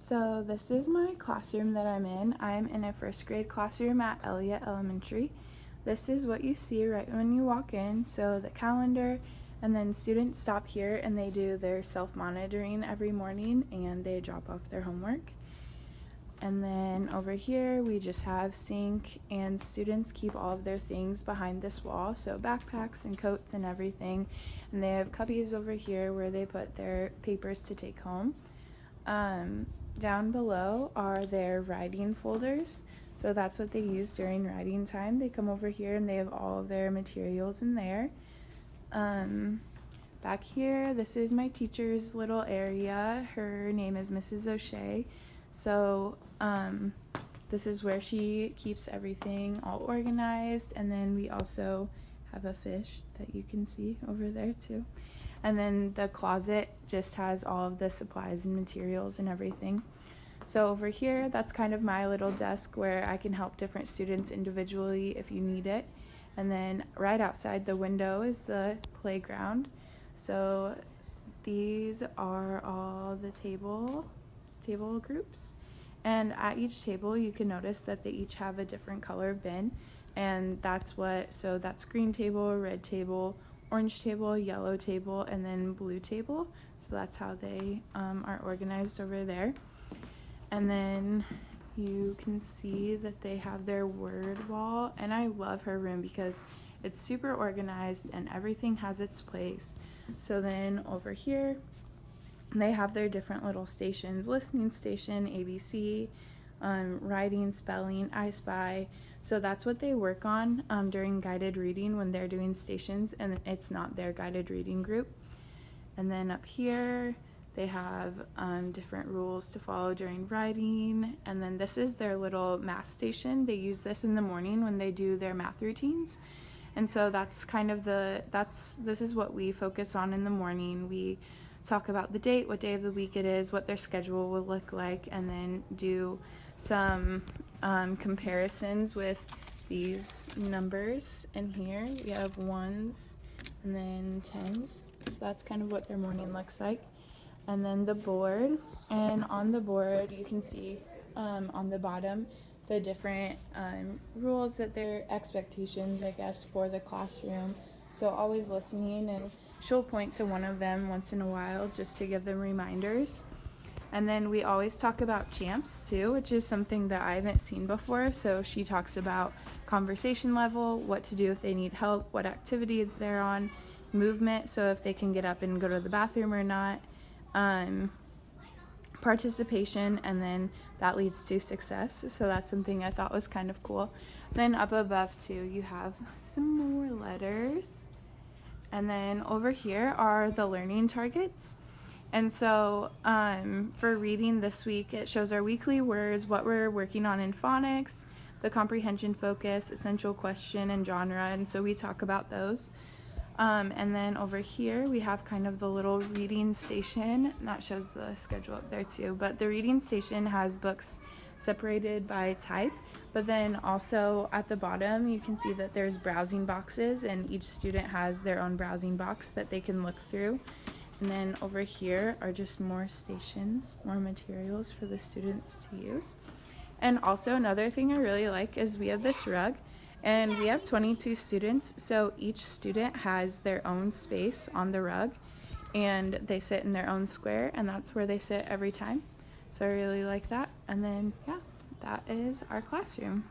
So this is my classroom that I'm in. I'm in a first grade classroom at Elliott Elementary. This is what you see right when you walk in. So the calendar, and then students stop here and they do their self-monitoring every morning and they drop off their homework. And then over here we just have sink, and students keep all of their things behind this wall, so backpacks and coats and everything. And they have cubbies over here where they put their papers to take home. Down below are their writing folders, so that's what they use during writing time. They come over here and they have all of their materials in there. Back here, this is my teacher's little area. Her name is Mrs. O'Shea. So this is where she keeps everything all organized, and then we also have a fish that you can see over there too. And then the closet just has all of the supplies and materials and everything. So over here, that's kind of my little desk where I can help different students individually if you need it. And then right outside the window is the playground. So these are all the table groups. And at each table, you can notice that they each have a different color bin. And that's green table, red table, orange table, yellow table, and then blue table. So that's how they are organized over there. And then you can see that they have their word wall, and I love her room because it's super organized and everything has its place. So then over here they have their different little stations: listening station, ABC, writing, spelling, I Spy. So that's what they work on during guided reading when they're doing stations and it's not their guided reading group. And then up here they have different rules to follow during writing. And then this is their little math station. They use this in the morning when they do their math routines. And so that's kind of this is what we focus on in the morning. We talk about the date, what day of the week it is, what their schedule will look like, and then do some comparisons with these numbers. And here we have ones and then tens. So that's kind of what their morning looks like. And then the board, and on the board you can see on the bottom the different rules, that their expectations, I guess, for the classroom. So always listening, and she'll point to one of them once in a while just to give them reminders. And then we always talk about champs too, which is something that I haven't seen before. So she talks about conversation level, what to do if they need help, what activity they're on, movement, so if they can get up and go to the bathroom or not, participation, and then that leads to success. So that's something I thought was kind of cool. Then up above too, you have some more letters. And then over here are the learning targets. And so for reading this week, it shows our weekly words, what we're working on in phonics, the comprehension focus, essential question, and genre. And so we talk about those. And then over here we have kind of the little reading station, and that shows the schedule up there too. But the reading station has books separated by type, but then also at the bottom you can see that there's browsing boxes, and each student has their own browsing box that they can look through. And then over here are just more stations, more materials for the students to use. And also another thing I really like is we have this rug, and we have 22 students, so each student has their own space on the rug, and they sit in their own square, and that's where they sit every time. So I really like that. And then yeah, that is our classroom.